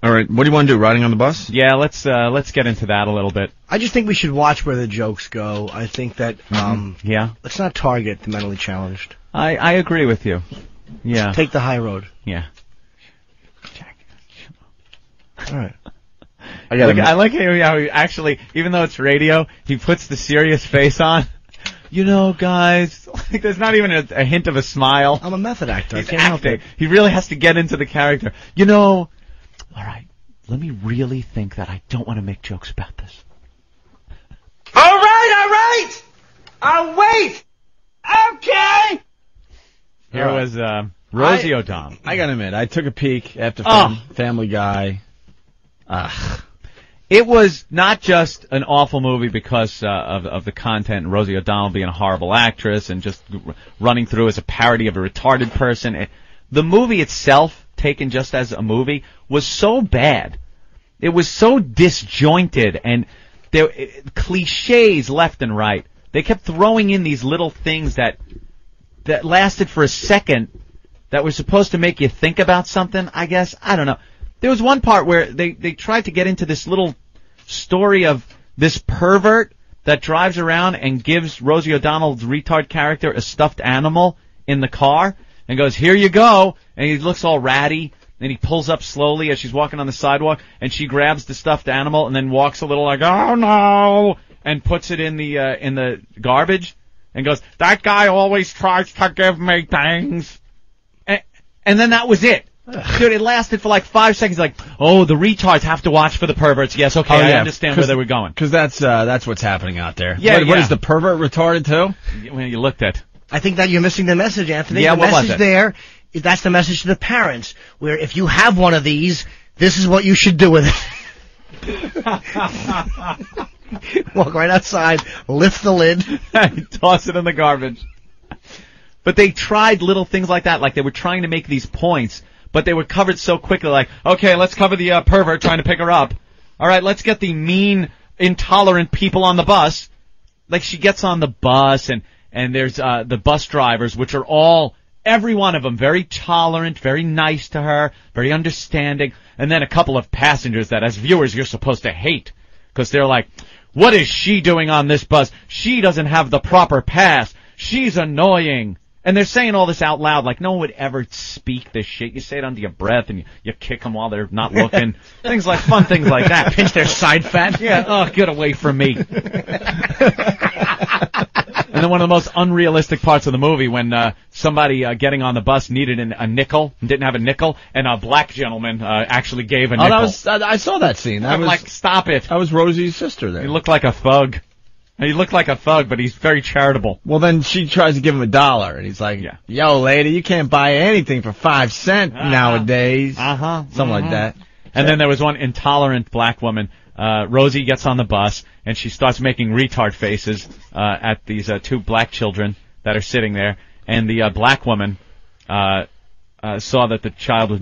All right, what do you want to do? Riding on the bus? Yeah, let's get into that a little bit. I just think we should watch where the jokes go. I think that Yeah, let's not target the mentally challenged. I agree with you. Yeah, Take the high road. yeah. All right. I like how he actually, even though it's radio, he puts the serious face on. You know, guys, like there's not even a hint of a smile. I'm a method actor. He's I can't help acting. it. He really has to get into the character. You know, all right, let me really think that I don't want to make jokes about this. All right. I'll wait. Okay. Here was Rosie O'Donnell. I gotta admit, I took a peek after Family Guy. It was not just an awful movie because of the content and Rosie O'Donnell being a horrible actress and just running through as a parody of a retarded person. The movie itself, taken just as a movie, was so bad. It was so disjointed and there cliches left and right. They kept throwing in these little things that lasted for a second that were supposed to make you think about something, I guess. I don't know. There was one part where they tried to get into this little story of this pervert that drives around and gives Rosie O'Donnell's retard character a stuffed animal in the car and goes, here you go. And he looks all ratty and he pulls up slowly as she's walking on the sidewalk and she grabs the stuffed animal and then walks a little like, oh no, and puts it in the garbage and goes, that guy always tries to give me things. And then that was it. Dude, it lasted for like 5 seconds. Like, oh, the retards have to watch for the perverts. Yes, okay, I understand where they were going. Because that's what's happening out there. Yeah, What is the pervert retarded too? When you looked at. I think that you're missing the message, Anthony. Yeah, the what was message it? there, that's the message to the parents, where if you have one of these, this is what you should do with it. Walk right outside, lift the lid. Toss it in the garbage. But they tried little things like that, like they were trying to make these points, but they were covered so quickly, like, okay, let's cover the pervert trying to pick her up. All right, let's get the mean, intolerant people on the bus. Like, she gets on the bus, and there's the bus drivers, which are all, every one of them, very tolerant, very nice to her, very understanding, and then a couple of passengers that, as viewers, you're supposed to hate, because they're like, what is she doing on this bus? She doesn't have the proper pass. She's annoying. And they're saying all this out loud, like no one would ever speak this shit. You say it under your breath, and you kick them while they're not looking. Fun things like that. Pinch their side fat. Yeah, oh, get away from me. And then one of the most unrealistic parts of the movie, when somebody getting on the bus needed a nickel, and didn't have a nickel, and a black gentleman actually gave a nickel. I saw that scene. I'm like, stop it. That was Rosie's sister there. He looked like a thug. He looked like a thug, but he's very charitable. Well, then she tries to give him $1, and he's like, yo, lady, you can't buy anything for 5 cents nowadays. Something like that. And then there was one intolerant black woman. Rosie gets on the bus, and she starts making retard faces at these two black children that are sitting there. And the black woman saw that the children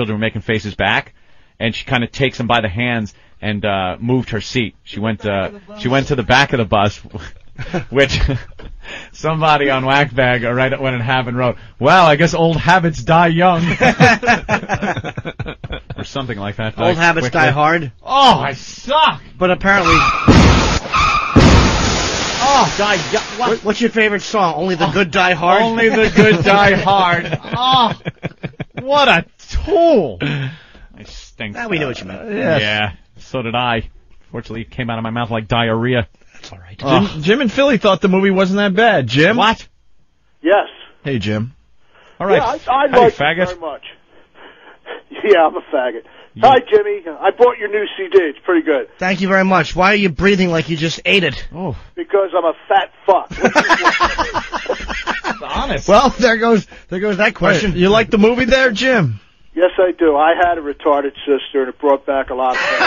were making faces back, and she kind of takes them by the hands and moved her seat. She went to the back of the bus, which somebody on Whackbag right when it happened wrote, well, I guess old habits die young. Or something like that. Old habits die hard. Oh, I suck! But apparently... Oh, die young. What's your favorite song? Only the Good Die Hard? Only the Good Die Hard. Oh, what a tool. I stink. Now we knew what you meant. Yeah, so did I. Fortunately, it came out of my mouth like diarrhea. That's all right. Jim in Philly thought the movie wasn't that bad. Jim? What? Yes. Hey, Jim. All right. Yeah, I Hey, like faggot. it very much. Yeah, I'm a faggot. Hi, Jimmy. I bought your new CD. It's pretty good. Thank you very much. Why are you breathing like you just ate it? Oh. Because I'm a fat fuck. That's honest. Well, there goes that question. You like the movie there, Jim? Yes, I do. I had a retarded sister, and it brought back a lot of things.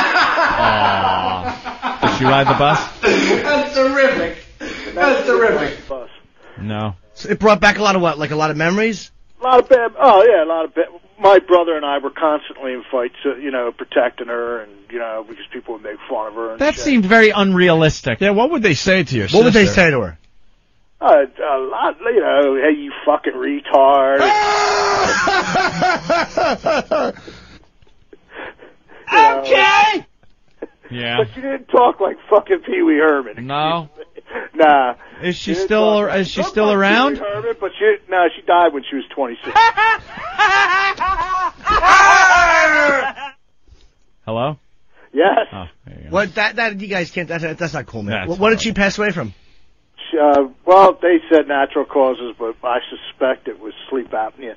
Did she ride the bus? That's terrific. That's terrific. Bus. No. So it brought back a lot of what? Like a lot of memories? A lot of bad. Oh, yeah, a lot of bad. My brother and I were constantly in fights, protecting her, and, because people would make fun of her. And That shit. seemed very unrealistic. Yeah, what would they say to your sister? What would they say to her? A lot, hey, you fucking retard. Yeah. But she didn't talk like fucking Pee Wee Herman. No. Nah. Is she still around? Pee Wee Herman, but she died when she was 26. Hello? Yes. Oh, there you go. What that you guys can't. That's not cool, man. That's What did she pass away from? Well, they said natural causes, but I suspect it was sleep apnea.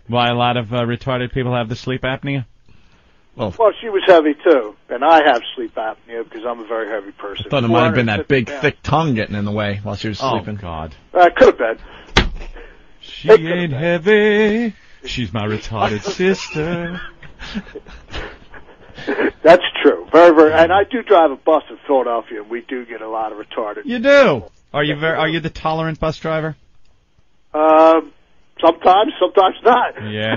Why a lot of retarded people have the sleep apnea? Well, she was heavy too, and I have sleep apnea because I'm a very heavy person. I thought it might have been that big, thick tongue getting in the way while she was sleeping. Oh, God. Could have been. She ain't heavy. She's my retarded sister. That's true. Very, very. And I do drive a bus in Philadelphia, and we do get a lot of retarded. You do? Are you the tolerant bus driver? Sometimes not. Yeah.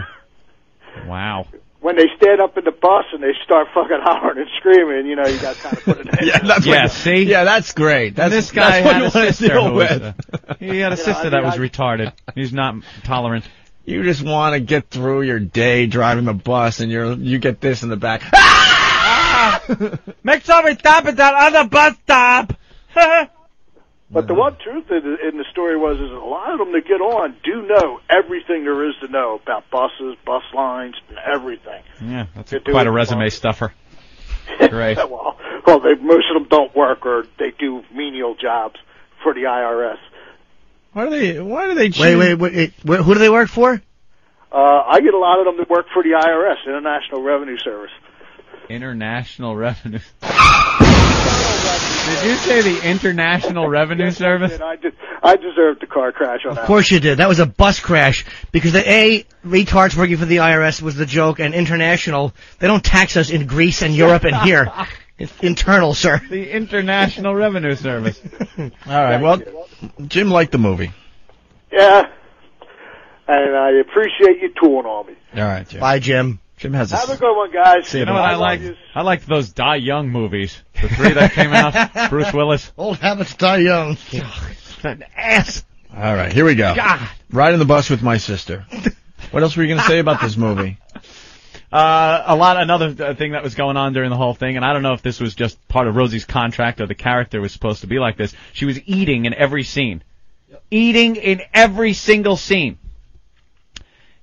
Wow. When they stand up in the bus and they start fucking hollering and screaming, you got to kind of put it in. See? Yeah, that's great. This guy had a sister who with. He had a sister that was retarded. He's not tolerant. You just want to get through your day driving the bus, and you get this in the back. Make sure we stop at that other bus stop. But the one truth in the story is a lot of them that get on do know everything there is to know about buses, bus lines, and everything. Yeah, that's quite a resume stuffer. Great. well, most of them don't work, or they do menial jobs for the IRS. Why do they choose? Wait. Who do they work for? I get a lot of them that work for the IRS, International Revenue Service. International Revenue. Did you say the International Revenue Service? I deserved the car crash on that. Of course you did. That was a bus crash because retards working for the IRS was the joke, and international, they don't tax us in Greece and Europe and here. It's internal, sir. The International Revenue Service. All right. Well, Jim liked the movie. Yeah, and I appreciate you tooling on me. All right, Jim. Bye, Jim. Jim has Have a good one, guys. You know what I like? I liked those Die Young movies. The 3 that came out. Bruce Willis. Old habits die young. An ass. All right, here we go. God. Riding the bus with my sister. What else were you going to say about this movie? Another thing that was going on during the whole thing, and I don't know if this was just part of Rosie's contract or the character was supposed to be like this. She was eating in every scene. Yep. Eating in every single scene.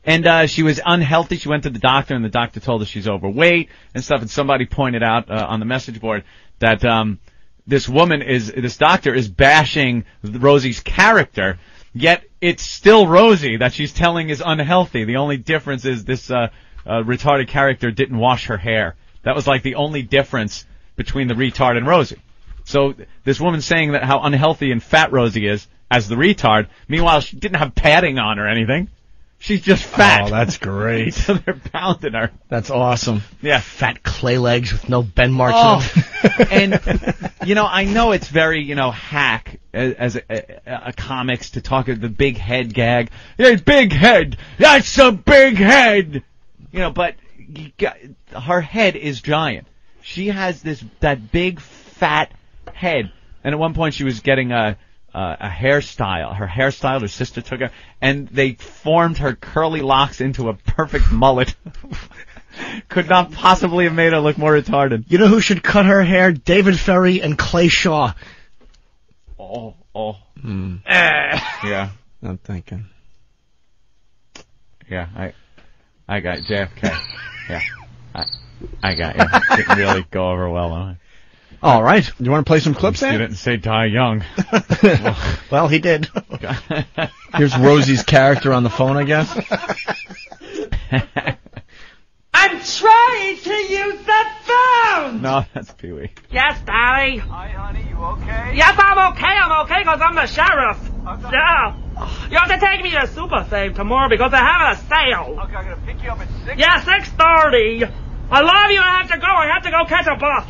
And she was unhealthy. She went to the doctor, and the doctor told her she's overweight and stuff. And somebody pointed out on the message board that this doctor is bashing Rosie's character, yet it's still Rosie that she's telling is unhealthy. The only difference is this retarded character didn't wash her hair. That was like the only difference between the retard and Rosie. So this woman's saying that how unhealthy and fat Rosie is as the retard. Meanwhile, she didn't have padding on or anything. She's just fat. Oh, that's great. So they're pounding her. That's awesome. Yeah. Fat clay legs with no bend marks on them. And, I know it's very, hack as a comics to talk of the big head gag. Hey, big head! That's a big head! But her head is giant. She has that big fat head. And at one point she was getting a hairstyle. Her sister took her, and they formed her curly locks into a perfect mullet. Could not possibly have made her look more retarded. You know who should cut her hair? David Ferry and Clay Shaw. Oh. Yeah, I'm thinking. Yeah, I got JFK. Yeah, I got you. Didn't really go over well on it. All right. You want to play some clips, You Ed? didn't say Die Young. Well, he did. Here's Rosie's character on the phone, I guess. I'm trying to use the phone! No, that's Pee-wee. Yes, Daddy? Hi, honey, you okay? Yes, I'm okay, because I'm the sheriff. Okay. Yeah. You have to take me to Super Save tomorrow because they're having a sale. Okay, I'm gonna pick you up at 6. Yeah, 6:30. I love you. I have to go catch a bus.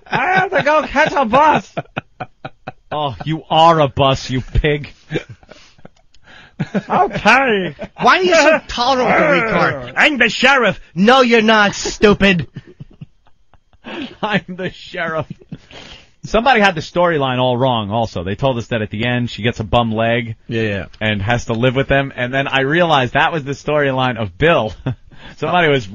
I have to go catch a bus. Oh, you are a bus, you pig. Okay. Why are you so tolerant with the retard? I'm the sheriff. No, you're not, stupid. I'm the sheriff. Somebody had the storyline all wrong also. They told us that at the end she gets a bum leg and has to live with them. And then I realized that was the storyline of Bill. Somebody was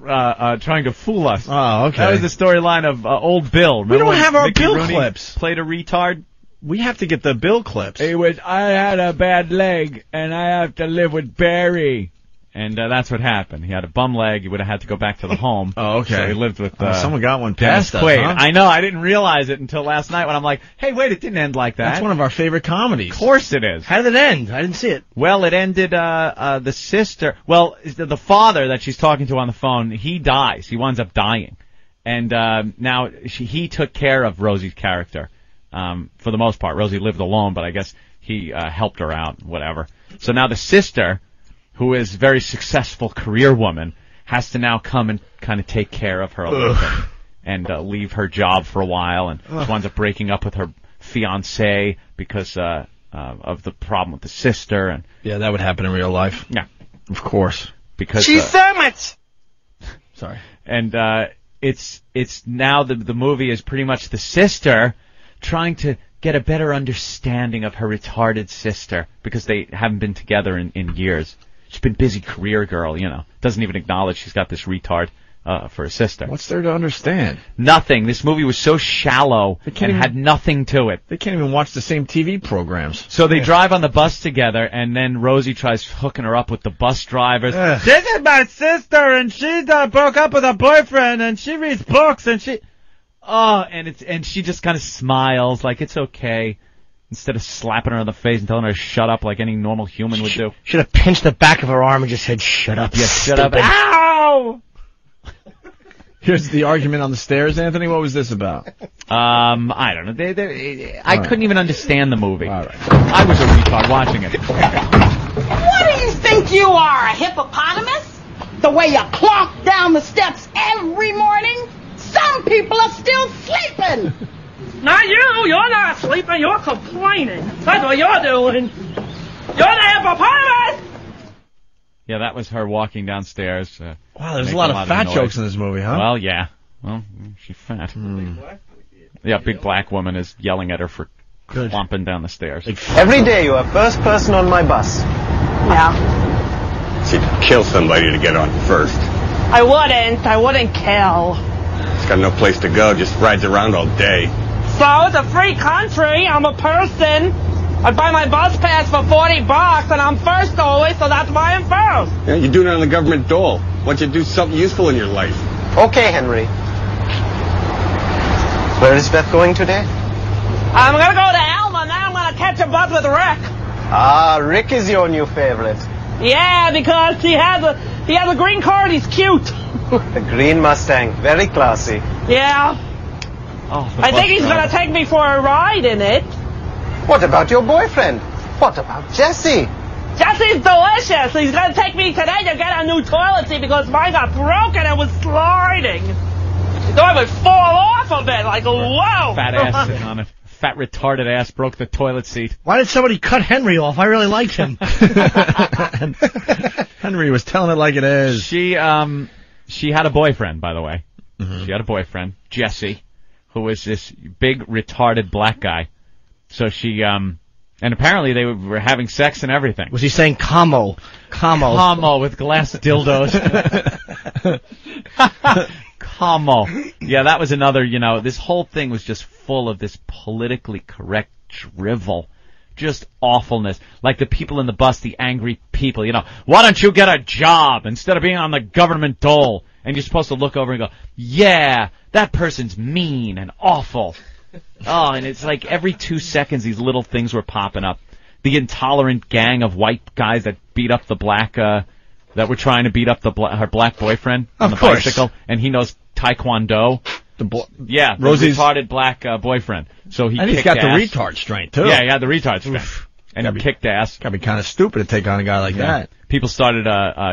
trying to fool us. Oh, okay. That was the storyline of Old Bill. Remember We don't when have our Mickey Bill Rooney clips. Played a retard. We have to get the Bill clips. It was, I had a bad leg, and I have to live with Barry. And that's what happened. He had a bum leg. He would have had to go back to the home. Oh, okay. So he lived with... someone got one Dennis past us, Quaid. huh? I know. I didn't realize it until last night when I'm like, hey, wait, it didn't end like that. That's one of our favorite comedies. Of course it is. How did it end? I didn't see it. Well, it ended, the sister... Well, the father that she's talking to on the phone, he dies. He winds up dying. And now he took care of Rosie's character. For the most part, Rosie lived alone, but I guess he helped her out, whatever. So now the sister, who is a very successful career woman, has to now come and kind of take care of her a little bit and leave her job for a while, and she winds up breaking up with her fiancé because of the problem with the sister. And yeah, that would happen in real life. Yeah, of course. Because She's sandwich. Sorry. And it's now the movie is pretty much the sister trying to get a better understanding of her retarded sister because they haven't been together in years. She's been busy career girl, doesn't even acknowledge she's got this retard for a sister. What's there to understand? Nothing. This movie was so shallow and had nothing to it. They can't even watch the same TV programs. So they drive on the bus together, and then Rosie tries hooking her up with the bus drivers. This is my sister, and she broke up with her boyfriend, and she reads books, and she... Oh, and she just kind of smiles like it's okay, instead of slapping her in the face and telling her to shut up like any normal human would do. Should have pinched the back of her arm and just said, "Shut up, Yeah, shut up. Ow! Here's the argument on the stairs, Anthony. What was this about? I don't know. I couldn't even understand the movie. All right. I was a retard watching it. What do you think you are, a hippopotamus? The way you clomp down the steps every morning? Some people are still sleeping. Not you. You're not sleeping. You're complaining. That's what you're doing. You're the hippopotamus. Yeah, that was her walking downstairs. Wow, there's a lot of fat jokes in this movie, huh? Well, yeah. Well, she's fat. Yeah, big black woman is yelling at her for clomping down the stairs. Every day you are first person on my bus. Yeah. She'd kill somebody to get on first. I wouldn't kill. She's got no place to go, just rides around all day. So it's a free country. I'm a person. I buy my bus pass for $40 and I'm first always, so that's why I'm first. Yeah, you're doing it on the government dole. Why don't you do something useful in your life? Okay, Henry. Where is Beth going today? I'm gonna go to Alma, now I'm gonna catch a bus with Rick. Ah, Rick is your new favorite. Yeah, because he has a green car and he's cute. The green Mustang, very classy. Yeah. Oh, I think he's gonna take me for a ride in it. What about your boyfriend? What about Jesse? Jesse's delicious. He's gonna take me today to get a new toilet seat because mine got broken and was sliding. So I would fall off of it like, whoa. Fat ass sitting on it. Fat retarded ass broke the toilet seat. Why did somebody cut Henry off? I really liked him. Henry was telling it like it is. She had a boyfriend, by the way. Mm-hmm. She had a boyfriend, Jesse, who was this big retarded black guy. So she and apparently they were having sex and everything. Was he saying Como with glass dildos? Como. Yeah, that was another, this whole thing was just full of this politically correct drivel. Just awfulness. Like the people in the bus, the angry people, why don't you get a job instead of being on the government dole? And you're supposed to look over and go, yeah, that person's mean and awful. Oh, and it's like every 2 seconds these little things were popping up. The intolerant gang of white guys that beat up the black, that were trying to beat up her black boyfriend on the bicycle, and he knows Taekwondo. Rosie's retarded black boyfriend. So he and he's got the retard strength too. Yeah, he had the retard strength. And he kicked ass. Gotta be kind of stupid to take on a guy like that. People started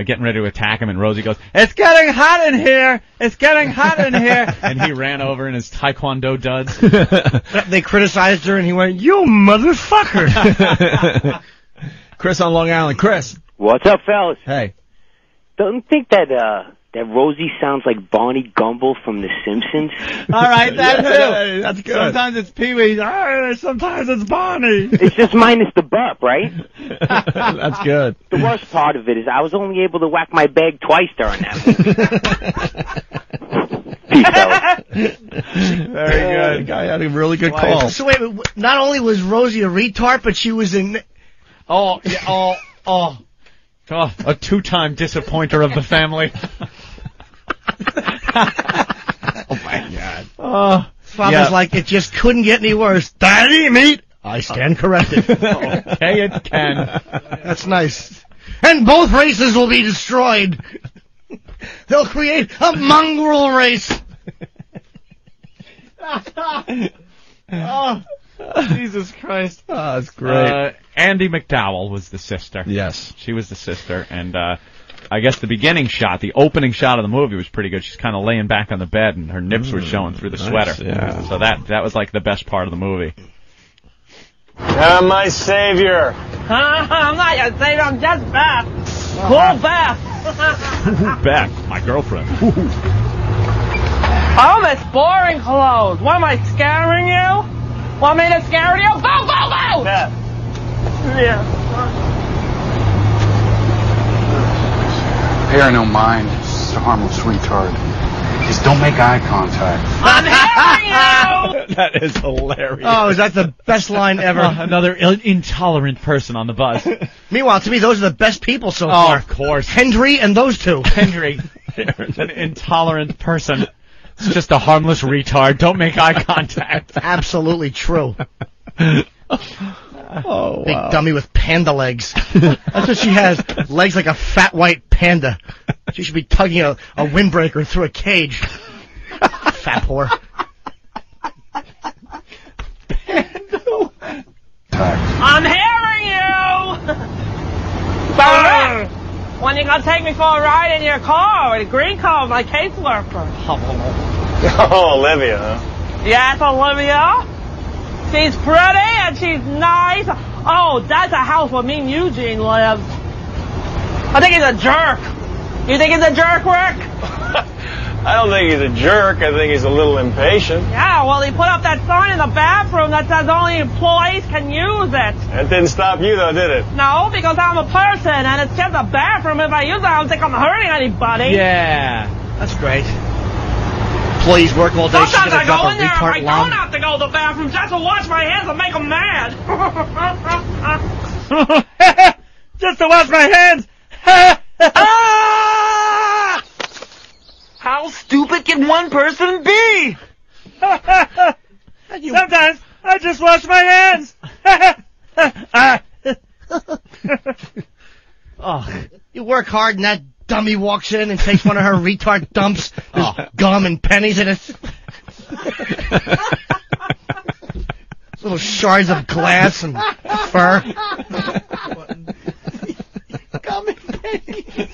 getting ready to attack him, and Rosie goes, "It's getting hot in here! It's getting hot in here!" And he ran over in his Taekwondo duds. They criticized her, and he went, "You motherfucker!" Chris on Long Island. Chris. What's up, fellas? Hey. Don't think that that Rosie sounds like Barney Gumble from The Simpsons? All right, that too. That's good. Sometimes it's Pee-wee. Sometimes it's Barney. It's just minus the burp, right? That's good. The worst part of it is I was only able to whack my bag twice during that. Peace, fellas. Very good. The guy had a really good call. So wait, not only was Rosie a retard, but she was in... Oh, yeah, oh, a two-time disappointer of the family. Oh, my God. Father's like, it just couldn't get any worse. Daddy, meat. I stand corrected. Okay, it can. That's nice. And both races will be destroyed. They'll create a mongrel race. Oh, Jesus Christ. Oh, that's great. Andy McDowell was the sister. Yes. She was the sister, and I guess the beginning shot, the opening shot of the movie was pretty good. She's kind of laying back on the bed, and her nips were showing through the sweater. Yeah. So that was like the best part of the movie. My savior. I'm not your savior, I'm just Beth. Cool Beth. Beth, my girlfriend. Oh, this boring clothes. What am I, scaring you? Want me to scare you? Go, go, go! Beth. Yeah. Hey, I don't mind. It's just a harmless retard. Just don't make eye contact. I'm hearing you! That is hilarious. Oh, is that the best line ever? Another intolerant person on the bus. Meanwhile, to me, those are the best people so far. Of course. Hendry and those two. Henry. An intolerant person. It's just a harmless retard. Don't make eye contact. Absolutely true. Oh, Big dummy with panda legs. That's what she has. Legs like a fat white panda. She should be tugging a windbreaker through a cage. Fat whore. I'm hearing you! When you gonna take me for a ride in your car, with a green car with my caseworker? Oh, Olivia, huh? Yes, Olivia. She's pretty and she's nice. Oh, that's a house where me and Eugene live. I think he's a jerk. You think he's a jerk, Rick? I don't think he's a jerk. I think he's a little impatient. Yeah, well, he put up that sign in the bathroom that says only employees can use it. That didn't stop you, though, did it? No, because I'm a person, and it's just a bathroom. If I use it, I don't think I'm hurting anybody. Yeah. That's great. Employees work all day. She's Sometimes gonna I drop go a in there, retard I lump. don't have to go to the bathroom just to wash my hands and make them mad. Just to wash my hands. How stupid can one person be? Sometimes I just wash my hands. Oh, you work hard and that dummy walks in and takes one of her retard dumps. There's gum and pennies in it. Little shards of glass and fur. Gum and pennies.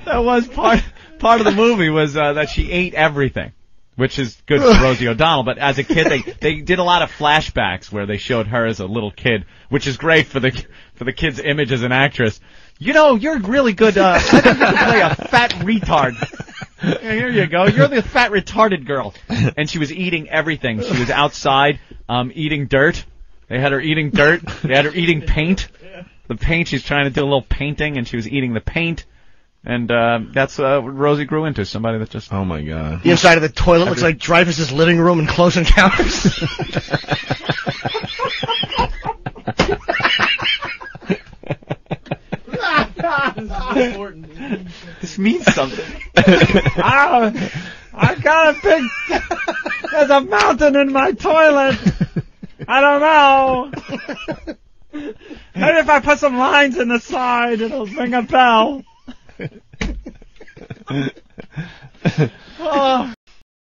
That was part of the movie was that she ate everything, which is good for Rosie O'Donnell. But as a kid, they did a lot of flashbacks where they showed her as a little kid, which is great for the kid's image as an actress. You know, you're really good. I think you can play a fat retard. Here you go. You're the fat retarded girl. And she was eating everything. She was outside eating dirt. They had her eating dirt. They had her eating paint. The paint, she's trying to do a little painting, and she was eating the paint. And that's what Rosie grew into, somebody that just... Oh, my God. The inside of the toilet looks like Dreyfus's living room in Close Encounters. This means something. I got a big... There's a mountain in my toilet. I don't know. Maybe if I put some lines in the side, it'll ring a bell. Oh.